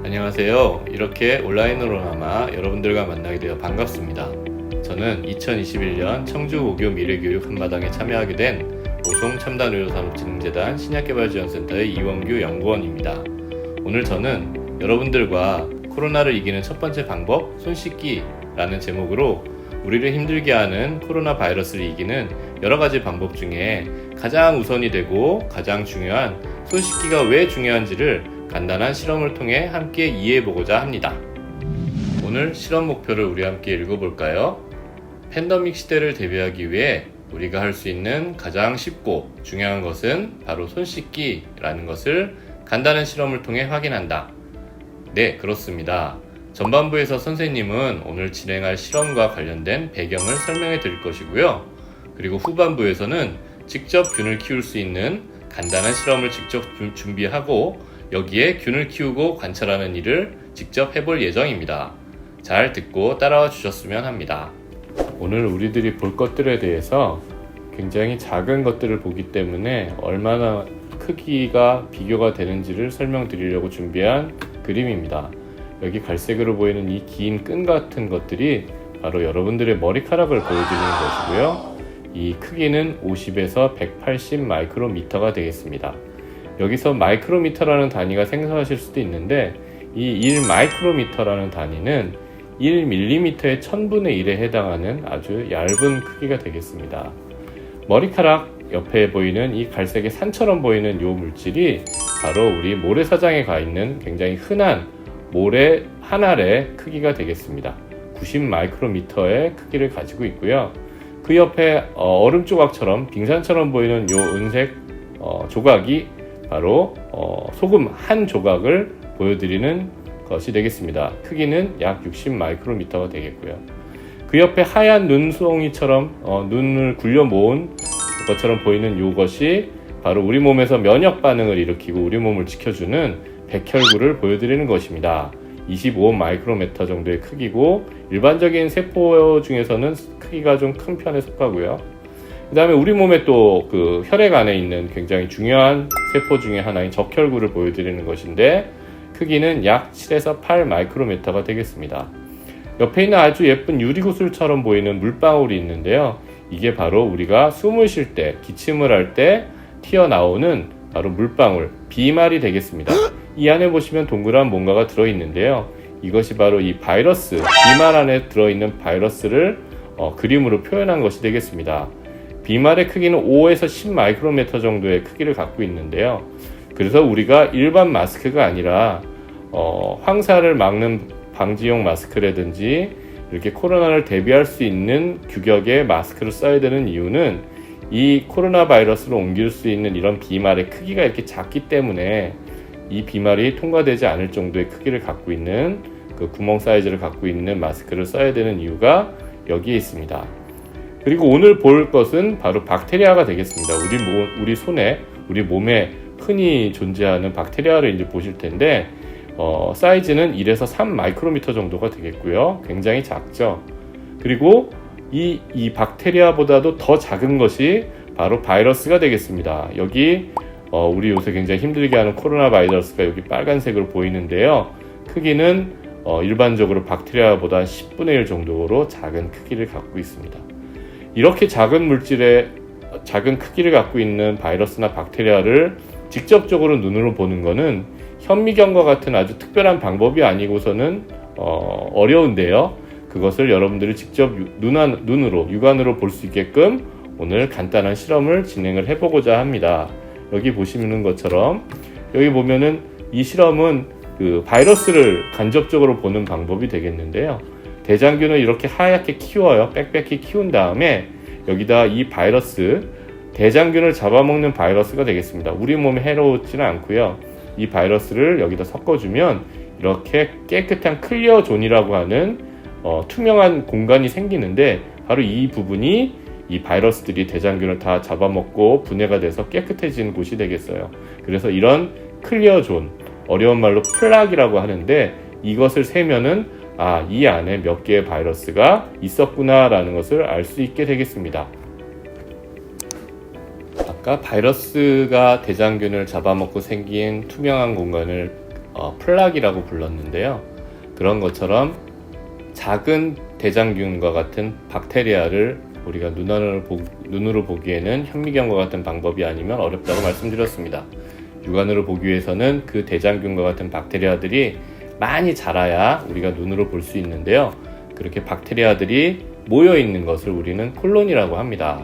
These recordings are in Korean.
안녕하세요. 이렇게 온라인으로나마 여러분들과 만나게 되어 반갑습니다. 저는 2021년 청주 오교 미래교육 한마당에 참여하게 된 오송 첨단의료산업진흥재단 신약개발지원센터의 이원규 연구원입니다. 오늘 저는 여러분들과 코로나를 이기는 첫 번째 방법, 손 씻기라는 제목으로 우리를 힘들게 하는 코로나 바이러스를 이기는 여러 가지 방법 중에 가장 우선이 되고 가장 중요한 손 씻기가 왜 중요한지를 간단한 실험을 통해 함께 이해해보고자 합니다. 오늘 실험 목표를 우리 함께 읽어볼까요? 팬데믹 시대를 대비하기 위해 우리가 할 수 있는 가장 쉽고 중요한 것은 바로 손 씻기라는 것을 간단한 실험을 통해 확인한다. 네, 그렇습니다. 전반부에서 선생님은 오늘 진행할 실험과 관련된 배경을 설명해 드릴 것이고요. 그리고 후반부에서는 직접 균을 키울 수 있는 간단한 실험을 직접 준비하고 여기에 균을 키우고 관찰하는 일을 직접 해볼 예정입니다. 잘 듣고 따라와 주셨으면 합니다. 오늘 우리들이 볼 것들에 대해서 굉장히 작은 것들을 보기 때문에 얼마나 크기가 비교가 되는지를 설명드리려고 준비한 그림입니다. 여기 갈색으로 보이는 이 긴 끈 같은 것들이 바로 여러분들의 머리카락을 보여드리는 것이고요. 이 크기는 50에서 180 마이크로미터가 되겠습니다. 여기서 마이크로미터라는 단위가 생소하실 수도 있는데 이 1 마이크로미터라는 단위는 1mm의 1000분의 1에 해당하는 아주 얇은 크기가 되겠습니다. 머리카락 옆에 보이는 이 갈색의 산처럼 보이는 이 물질이 바로 우리 모래사장에 가 있는 굉장히 흔한 모래 한 알의 크기가 되겠습니다. 90 마이크로미터의 크기를 가지고 있고요. 그 옆에 얼음 조각처럼 빙산처럼 보이는 이 은색 조각이 바로 소금 한 조각을 보여드리는 것이 되겠습니다. 크기는 약 60 마이크로미터가 되겠고요. 그 옆에 하얀 눈송이처럼 눈을 굴려 모은 것처럼 보이는 이것이 바로 우리 몸에서 면역 반응을 일으키고 우리 몸을 지켜주는 백혈구를 보여드리는 것입니다. 25 마이크로미터 정도의 크기고 일반적인 세포 중에서는 크기가 좀 큰 편에 속하고요. 그 다음에 우리 몸에 또 그 혈액 안에 있는 굉장히 중요한 세포 중에 하나인 적혈구를 보여드리는 것인데 크기는 약 7에서 8 마이크로미터가 되겠습니다. 옆에 있는 아주 예쁜 유리구슬처럼 보이는 물방울이 있는데요. 이게 바로 우리가 숨을 쉴 때, 기침을 할 때 튀어나오는 바로 물방울, 비말이 되겠습니다. 이 안에 보시면 동그란 뭔가가 들어있는데요. 이것이 바로 이 바이러스, 비말 안에 들어있는 바이러스를 그림으로 표현한 것이 되겠습니다. 비말의 크기는 5에서 10 마이크로미터 정도의 크기를 갖고 있는데요. 그래서 우리가 일반 마스크가 아니라 황사를 막는 방지용 마스크라든지 이렇게 코로나를 대비할 수 있는 규격의 마스크를 써야 되는 이유는 이 코로나 바이러스를 옮길 수 있는 이런 비말의 크기가 이렇게 작기 때문에 이 비말이 통과되지 않을 정도의 크기를 갖고 있는 그 구멍 사이즈를 갖고 있는 마스크를 써야 되는 이유가 여기에 있습니다. 그리고 오늘 볼 것은 바로 박테리아가 되겠습니다. 우리 손에, 우리 몸에 흔히 존재하는 박테리아를 이제 보실 텐데, 사이즈는 1에서 3 마이크로미터 정도가 되겠고요. 굉장히 작죠. 그리고 이 박테리아보다도 더 작은 것이 바로 바이러스가 되겠습니다. 여기, 우리 요새 굉장히 힘들게 하는 코로나 바이러스가 여기 빨간색으로 보이는데요. 크기는, 일반적으로 박테리아보다 10분의 1 정도로 작은 크기를 갖고 있습니다. 이렇게 작은 물질의 작은 크기를 갖고 있는 바이러스나 박테리아를 직접적으로 눈으로 보는 것은 현미경과 같은 아주 특별한 방법이 아니고서는 어려운데요. 그것을 여러분들이 직접 눈으로, 육안으로 볼 수 있게끔 오늘 간단한 실험을 진행을 해보고자 합니다. 여기 보시는 것처럼 여기 보면은 이 실험은 그 바이러스를 간접적으로 보는 방법이 되겠는데요. 대장균을 이렇게 하얗게 키워요. 빽빽히 키운 다음에 여기다 이 바이러스, 대장균을 잡아먹는 바이러스가 되겠습니다. 우리 몸에 해로우지는 않고요. 이 바이러스를 여기다 섞어주면 이렇게 깨끗한 클리어 존이라고 하는 투명한 공간이 생기는데 바로 이 부분이 이 바이러스들이 대장균을 다 잡아먹고 분해가 돼서 깨끗해지는 곳이 되겠어요. 그래서 이런 클리어 존, 어려운 말로 플락이라고 하는데 이것을 세면은 이 안에 몇 개의 바이러스가 있었구나 라는 것을 알 수 있게 되겠습니다. 그러니까 바이러스가 대장균을 잡아먹고 생긴 투명한 공간을 플락이라고 불렀는데요. 그런 것처럼 작은 대장균과 같은 박테리아를 우리가 눈으로 보기에는 현미경과 같은 방법이 아니면 어렵다고 말씀드렸습니다. 육안으로 보기 위해서는 그 대장균과 같은 박테리아들이 많이 자라야 우리가 눈으로 볼 수 있는데요. 그렇게 박테리아들이 모여 있는 것을 우리는 콜로니라고 합니다.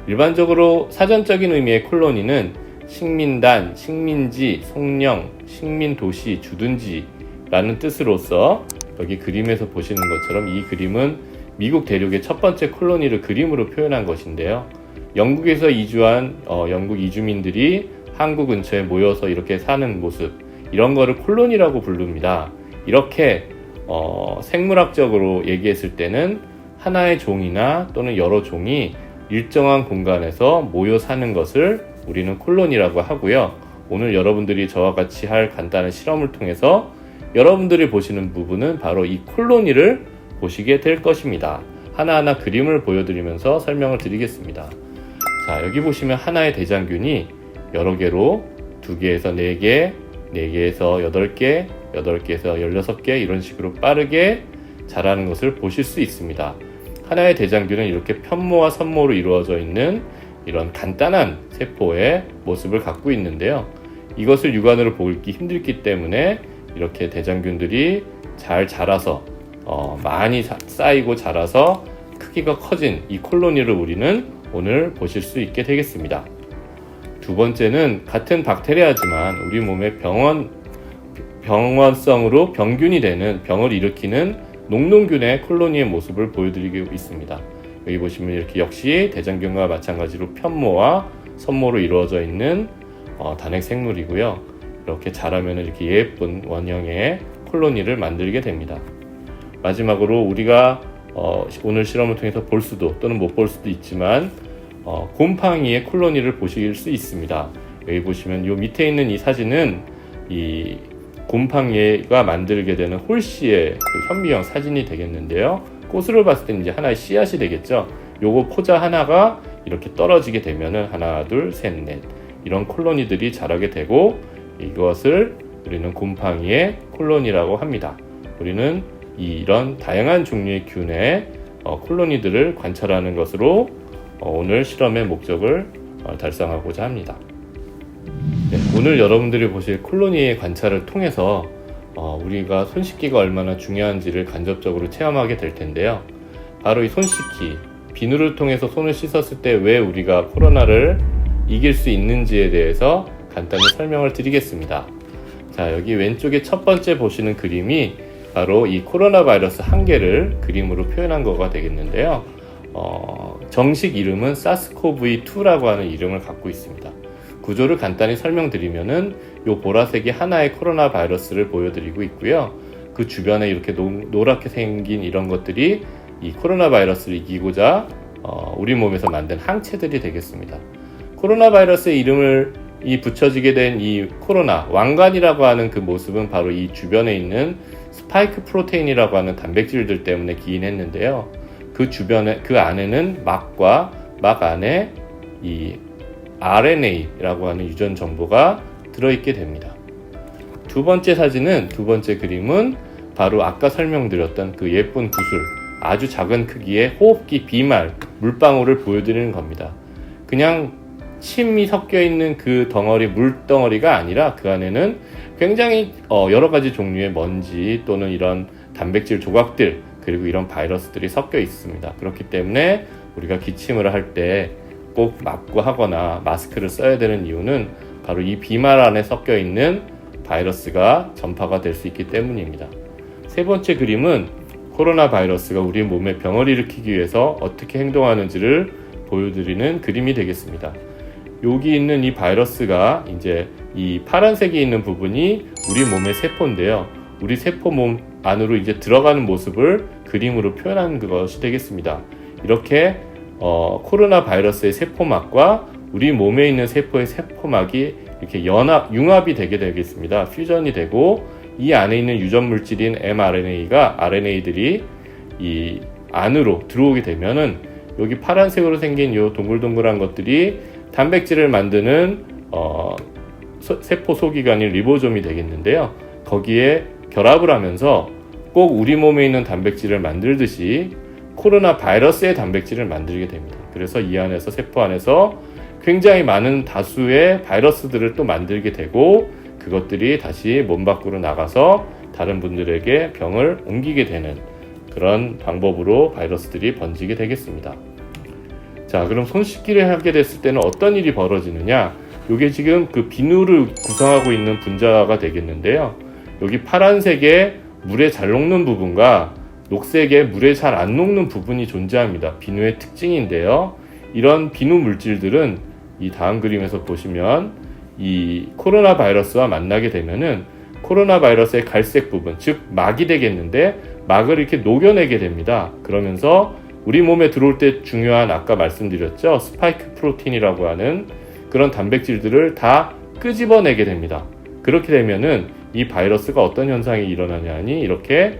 일반적으로 사전적인 의미의 콜로니는 식민단, 식민지, 송령, 식민도시, 주둔지라는 뜻으로서 여기 그림에서 보시는 것처럼 이 그림은 미국 대륙의 첫 번째 콜로니를 그림으로 표현한 것인데요. 영국에서 이주한 영국 이주민들이 한국 근처에 모여서 이렇게 사는 모습, 이런 거를 콜로니라고 부릅니다. 이렇게 생물학적으로 얘기했을 때는 하나의 종이나 또는 여러 종이 일정한 공간에서 모여 사는 것을 우리는 콜로니라고 하고요. 오늘 여러분들이 저와 같이 할 간단한 실험을 통해서 여러분들이 보시는 부분은 바로 이 콜로니를 보시게 될 것입니다. 하나하나 그림을 보여드리면서 설명을 드리겠습니다. 자, 여기 보시면 하나의 대장균이 여러 개로 2개에서 4개, 4개에서 8개, 8개에서 16개 이런 식으로 빠르게 자라는 것을 보실 수 있습니다. 하나의 대장균은 이렇게 편모와 선모로 이루어져 있는 이런 간단한 세포의 모습을 갖고 있는데요. 이것을 육안으로 보기 힘들기 때문에 이렇게 대장균들이 잘 자라서 많이 쌓이고 자라서 크기가 커진 이 콜로니를 우리는 오늘 보실 수 있게 되겠습니다. 두 번째는 같은 박테리아지만 우리 몸의 병원성으로 병균이 되는 병을 일으키는 녹농균의 콜로니의 모습을 보여드리고 있습니다. 여기 보시면 이렇게 역시 대장균과 마찬가지로 편모와 선모로 이루어져 있는 단핵 생물이고요. 이렇게 자라면 이렇게 예쁜 원형의 콜로니를 만들게 됩니다. 마지막으로 우리가 오늘 실험을 통해서 볼 수도 또는 못 볼 수도 있지만 곰팡이의 콜로니를 보실 수 있습니다. 여기 보시면 이 밑에 있는 이 사진은 이 곰팡이가 만들게 되는 홀씨의 그 현미경 사진이 되겠는데요. 꽃으로 봤을 때는 이제 하나의 씨앗이 되겠죠. 요거 포자 하나가 이렇게 떨어지게 되면은 하나, 둘, 셋, 넷 이런 콜로니들이 자라게 되고 이것을 우리는 곰팡이의 콜로니라고 합니다. 우리는 이런 다양한 종류의 균의 콜로니들을 관찰하는 것으로 오늘 실험의 목적을 달성하고자 합니다. 네, 오늘 여러분들이 보실 콜로니의 관찰을 통해서 우리가 손 씻기가 얼마나 중요한지를 간접적으로 체험하게 될 텐데요. 바로 이 손 씻기, 비누를 통해서 손을 씻었을 때 왜 우리가 코로나를 이길 수 있는지에 대해서 간단히 설명을 드리겠습니다. 자, 여기 왼쪽에 첫 번째 보시는 그림이 바로 이 코로나 바이러스 한 개를 그림으로 표현한 거가 되겠는데요. 정식 이름은 사스코브이2라고 하는 이름을 갖고 있습니다. 구조를 간단히 설명드리면은 이 보라색이 하나의 코로나 바이러스를 보여드리고 있고요. 그 주변에 이렇게 노랗게 생긴 이런 것들이 이 코로나 바이러스를 이기고자 우리 몸에서 만든 항체들이 되겠습니다. 코로나 바이러스의 이름을 붙여지게 된 이 코로나 왕관이라고 하는 그 모습은 바로 이 주변에 있는 스파이크 프로테인이라고 하는 단백질들 때문에 기인했는데요. 그 주변에, 그 안에는 막과 막 안에 이 RNA라고 하는 유전 정보가 들어있게 됩니다. 두 번째 그림은 바로 아까 설명드렸던 그 예쁜 구슬, 아주 작은 크기의 호흡기 비말, 물방울을 보여드리는 겁니다. 그냥 침이 섞여 있는 그 덩어리, 물덩어리가 아니라 그 안에는 굉장히 여러 가지 종류의 먼지 또는 이런 단백질 조각들, 그리고 이런 바이러스들이 섞여 있습니다. 그렇기 때문에 우리가 기침을 할 때 꼭 막고 하거나 마스크를 써야 되는 이유는 바로 이 비말 안에 섞여 있는 바이러스가 전파가 될 수 있기 때문입니다. 세 번째 그림은 코로나 바이러스가 우리 몸에 병을 일으키기 위해서 어떻게 행동하는지를 보여드리는 그림이 되겠습니다. 여기 있는 이 바이러스가 이제 이 파란색이 있는 부분이 우리 몸의 세포인데요. 우리 세포 몸 안으로 이제 들어가는 모습을 그림으로 표현한 것이 되겠습니다. 이렇게 코로나 바이러스의 세포막과 우리 몸에 있는 세포의 세포막이 이렇게 융합이 되게 되겠습니다. 퓨전이 되고 이 안에 있는 유전 물질인 mRNA가 RNA들이 이 안으로 들어오게 되면은 여기 파란색으로 생긴 이 동글동글한 것들이 단백질을 만드는 세포 소기관인 리보솜이 되겠는데요. 거기에 결합을 하면서 꼭 우리 몸에 있는 단백질을 만들듯이 코로나 바이러스의 단백질을 만들게 됩니다. 그래서 이 안에서 세포 안에서 굉장히 많은 다수의 바이러스들을 또 만들게 되고 그것들이 다시 몸 밖으로 나가서 다른 분들에게 병을 옮기게 되는 그런 방법으로 바이러스들이 번지게 되겠습니다. 자, 그럼 손 씻기를 하게 됐을 때는 어떤 일이 벌어지느냐? 이게 지금 그 비누를 구성하고 있는 분자가 되겠는데요. 여기 파란색의 물에 잘 녹는 부분과 녹색의 물에 잘 안 녹는 부분이 존재합니다. 비누의 특징인데요. 이런 비누 물질들은 이 다음 그림에서 보시면 이 코로나 바이러스와 만나게 되면은 코로나 바이러스의 갈색 부분, 즉 막이 되겠는데 막을 이렇게 녹여내게 됩니다. 그러면서 우리 몸에 들어올 때 중요한 아까 말씀드렸죠. 스파이크 프로틴이라고 하는 그런 단백질들을 다 끄집어내게 됩니다. 그렇게 되면은 이 바이러스가 어떤 현상이 일어나냐니 이렇게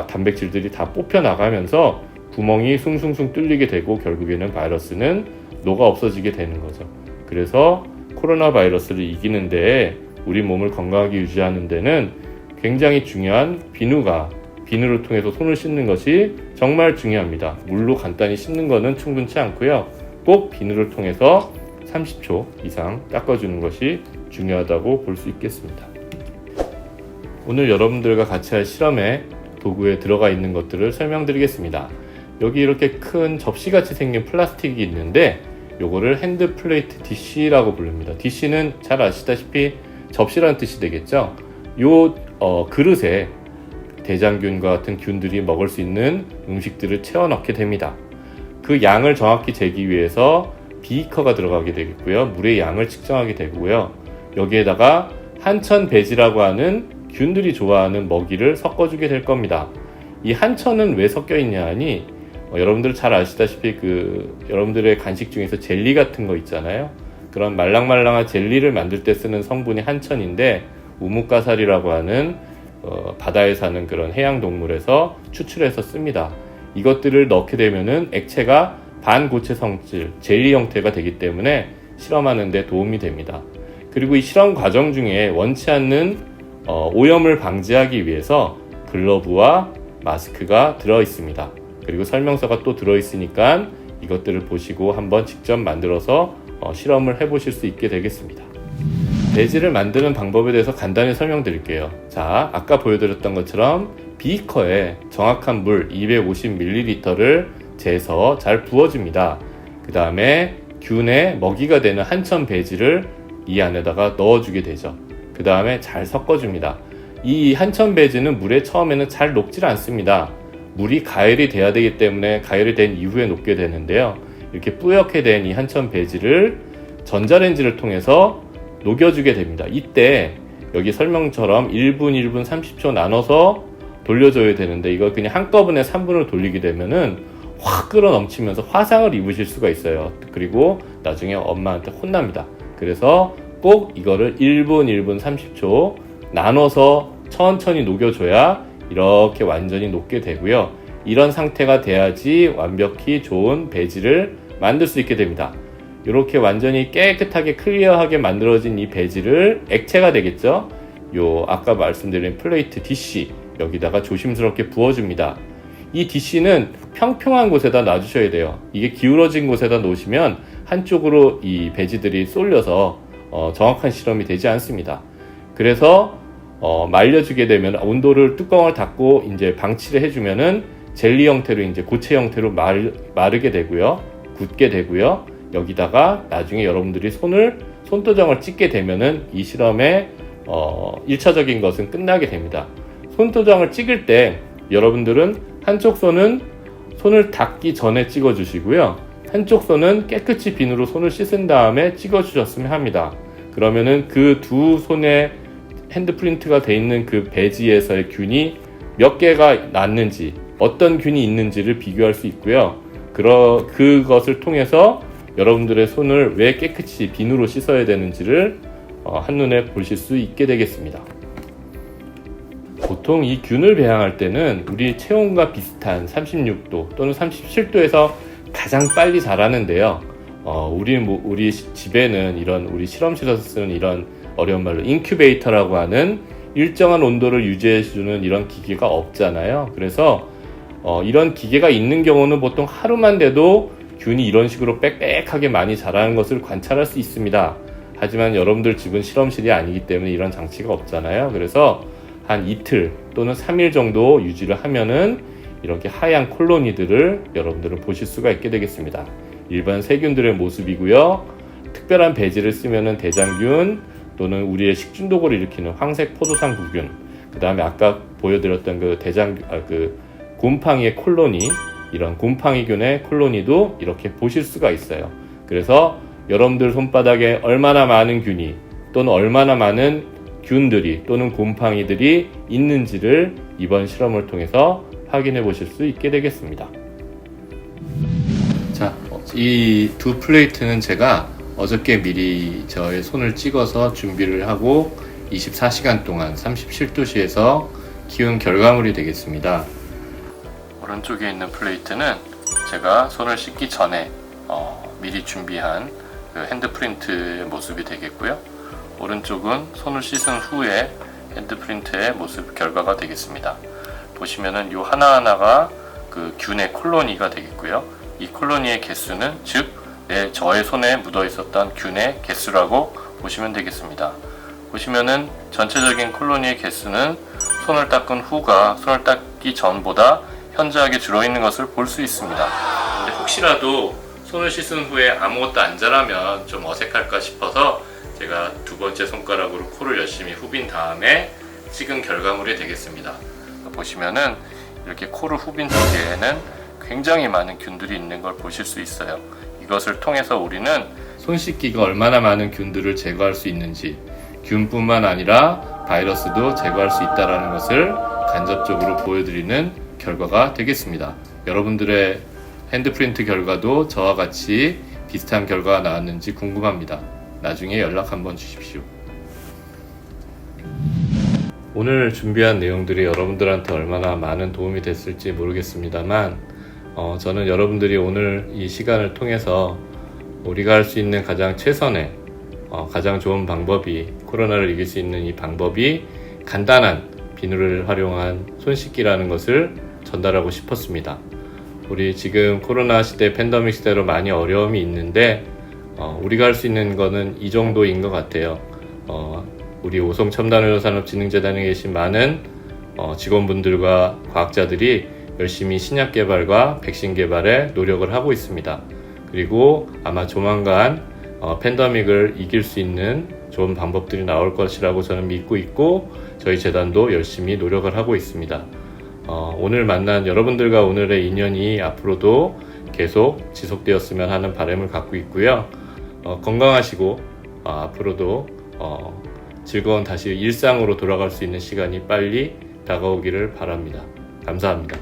단백질들이 다 뽑혀 나가면서 구멍이 숭숭숭 뚫리게 되고 결국에는 바이러스는 녹아 없어지게 되는 거죠. 그래서 코로나 바이러스를 이기는데 우리 몸을 건강하게 유지하는 데는 굉장히 중요한 비누를 통해서 손을 씻는 것이 정말 중요합니다. 물로 간단히 씻는 것은 충분치 않고요. 꼭 비누를 통해서 30초 이상 닦아주는 것이 중요하다고 볼 수 있겠습니다. 오늘 여러분들과 같이 할 실험에 도구에 들어가 있는 것들을 설명드리겠습니다. 여기 이렇게 큰 접시같이 생긴 플라스틱이 있는데 요거를 핸드 플레이트 디시라고 부릅니다. 디시는 잘 아시다시피 접시라는 뜻이 되겠죠. 요 그릇에 대장균과 같은 균들이 먹을 수 있는 음식들을 채워 넣게 됩니다. 그 양을 정확히 재기 위해서 비커가 들어가게 되겠고요. 물의 양을 측정하게 되고요. 여기에다가 한천 배지라고 하는 균들이 좋아하는 먹이를 섞어주게 될 겁니다. 이 한천은 왜 섞여 있냐 하니 여러분들 잘 아시다시피 여러분들의 간식 중에서 젤리 같은 거 있잖아요. 그런 말랑말랑한 젤리를 만들 때 쓰는 성분이 한천인데 우뭇가사리라고 하는 바다에 사는 그런 해양동물에서 추출해서 씁니다. 이것들을 넣게 되면은 액체가 반고체 성질, 젤리 형태가 되기 때문에 실험하는 데 도움이 됩니다. 그리고 이 실험 과정 중에 원치 않는 오염을 방지하기 위해서 글러브와 마스크가 들어 있습니다. 그리고 설명서가 또 들어 있으니까 이것들을 보시고 한번 직접 만들어서 실험을 해보실 수 있게 되겠습니다. 배지를 만드는 방법에 대해서 간단히 설명드릴게요. 자, 아까 보여드렸던 것처럼 비커에 정확한 물 250ml를 재서 잘 부어줍니다. 그 다음에 균의 먹이가 되는 한천 배지를 이 안에다가 넣어주게 되죠. 그 다음에 잘 섞어줍니다. 이 한천 배지는 물에 처음에는 잘 녹질 않습니다. 물이 가열이 돼야 되기 때문에 가열이 된 이후에 녹게 되는데요. 이렇게 뿌옇게 된 이 한천 배지를 전자레인지를 통해서 녹여주게 됩니다. 이때 여기 설명처럼 1분, 1분, 30초 나눠서 돌려줘야 되는데 이걸 그냥 한꺼번에 3분을 돌리게 되면은 확 끓어 넘치면서 화상을 입으실 수가 있어요. 그리고 나중에 엄마한테 혼납니다. 그래서 꼭 이거를 1분, 1분, 30초 나눠서 천천히 녹여줘야 이렇게 완전히 녹게 되고요. 이런 상태가 돼야지 완벽히 좋은 배지를 만들 수 있게 됩니다. 이렇게 완전히 깨끗하게 클리어하게 만들어진 이 배지를 액체가 되겠죠. 아까 말씀드린 플레이트 디시 여기다가 조심스럽게 부어줍니다. 이 디시는 평평한 곳에다 놔주셔야 돼요. 이게 기울어진 곳에다 놓으시면 한쪽으로 이 배지들이 쏠려서 정확한 실험이 되지 않습니다. 그래서 말려주게 되면 온도를 뚜껑을 닫고 이제 방치를 해주면은 젤리 형태로 이제 고체 형태로 마르게 되고요, 굳게 되고요. 여기다가 나중에 여러분들이 손도정을 찍게 되면은 이 실험의 1차적인 것은 끝나게 됩니다. 손도정을 찍을 때 여러분들은 한쪽 손은 손을 닦기 전에 찍어주시고요. 한쪽 손은 깨끗이 비누로 손을 씻은 다음에 찍어주셨으면 합니다. 그러면은 그 두 손에 핸드프린트가 돼 있는 그 배지에서의 균이 몇 개가 났는지, 어떤 균이 있는지를 비교할 수 있고요. 그것을 통해서 여러분들의 손을 왜 깨끗이 비누로 씻어야 되는지를 한눈에 보실 수 있게 되겠습니다. 보통 이 균을 배양할 때는 우리 체온과 비슷한 36도 또는 37도에서 가장 빨리 자라는데요. 우리 집에는 이런 우리 실험실에서 쓰는 이런 어려운 말로 인큐베이터라고 하는 일정한 온도를 유지해주는 이런 기계가 없잖아요. 그래서 이런 기계가 있는 경우는 보통 하루만 돼도 균이 이런 식으로 빽빽하게 많이 자라는 것을 관찰할 수 있습니다. 하지만 여러분들 집은 실험실이 아니기 때문에 이런 장치가 없잖아요. 그래서 한 이틀 또는 3일 정도 유지를 하면은 이렇게 하얀 콜로니들을 여러분들은 보실 수가 있게 되겠습니다. 일반 세균들의 모습이고요. 특별한 배지를 쓰면은 대장균 또는 우리의 식중독을 일으키는 황색 포도상 구균, 그 다음에 아까 보여드렸던 그 곰팡이의 콜로니, 이런 곰팡이균의 콜로니도 이렇게 보실 수가 있어요. 그래서 여러분들 손바닥에 얼마나 많은 균이 또는 얼마나 많은 균들이 또는 곰팡이들이 있는지를 이번 실험을 통해서 확인해 보실 수 있게 되겠습니다. 자, 이 두 플레이트는 제가 어저께 미리 저의 손을 찍어서 준비를 하고 24시간 동안 37도씨에서 키운 결과물이 되겠습니다. 오른쪽에 있는 플레이트는 제가 손을 씻기 전에 미리 준비한 그 핸드프린트의 모습이 되겠고요. 오른쪽은 손을 씻은 후에 핸드프린트의 모습 결과가 되겠습니다. 보시면은 이 하나하나가 그 균의 콜로니가 되겠고요. 이 콜로니의 개수는 즉 저의 손에 묻어 있었던 균의 개수라고 보시면 되겠습니다. 보시면은 전체적인 콜로니의 개수는 손을 닦은 후가 손을 닦기 전보다 현저하게 줄어있는 것을 볼 수 있습니다. 근데 혹시라도 손을 씻은 후에 아무것도 안 자라면 좀 어색할까 싶어서 제가 두 번째 손가락으로 코를 열심히 후빈 다음에 찍은 결과물이 되겠습니다. 보시면은 이렇게 코를 후빈 쪽에는 굉장히 많은 균들이 있는 걸 보실 수 있어요. 이것을 통해서 우리는 손 씻기가 얼마나 많은 균들을 제거할 수 있는지, 균뿐만 아니라 바이러스도 제거할 수 있다는 것을 간접적으로 보여드리는 결과가 되겠습니다. 여러분들의 핸드프린트 결과도 저와 같이 비슷한 결과가 나왔는지 궁금합니다. 나중에 연락 한번 주십시오. 오늘 준비한 내용들이 여러분들한테 얼마나 많은 도움이 됐을지 모르겠습니다만 저는 여러분들이 오늘 이 시간을 통해서 우리가 할 수 있는 가장 최선의 가장 좋은 방법이, 코로나를 이길 수 있는 이 방법이 간단한 비누를 활용한 손 씻기라는 것을 전달하고 싶었습니다. 우리 지금 코로나 시대, 팬데믹 시대로 많이 어려움이 있는데 우리가 할 수 있는 거는 이 정도인 것 같아요. 우리 오송첨단의료산업진흥재단에 계신 많은 직원분들과 과학자들이 열심히 신약 개발과 백신 개발에 노력을 하고 있습니다. 그리고 아마 조만간 팬데믹을 이길 수 있는 좋은 방법들이 나올 것이라고 저는 믿고 있고 저희 재단도 열심히 노력을 하고 있습니다. 오늘 만난 여러분들과 오늘의 인연이 앞으로도 계속 지속되었으면 하는 바람을 갖고 있고요. 건강하시고 앞으로도 즐거운 다시 일상으로 돌아갈 수 있는 시간이 빨리 다가오기를 바랍니다. 감사합니다.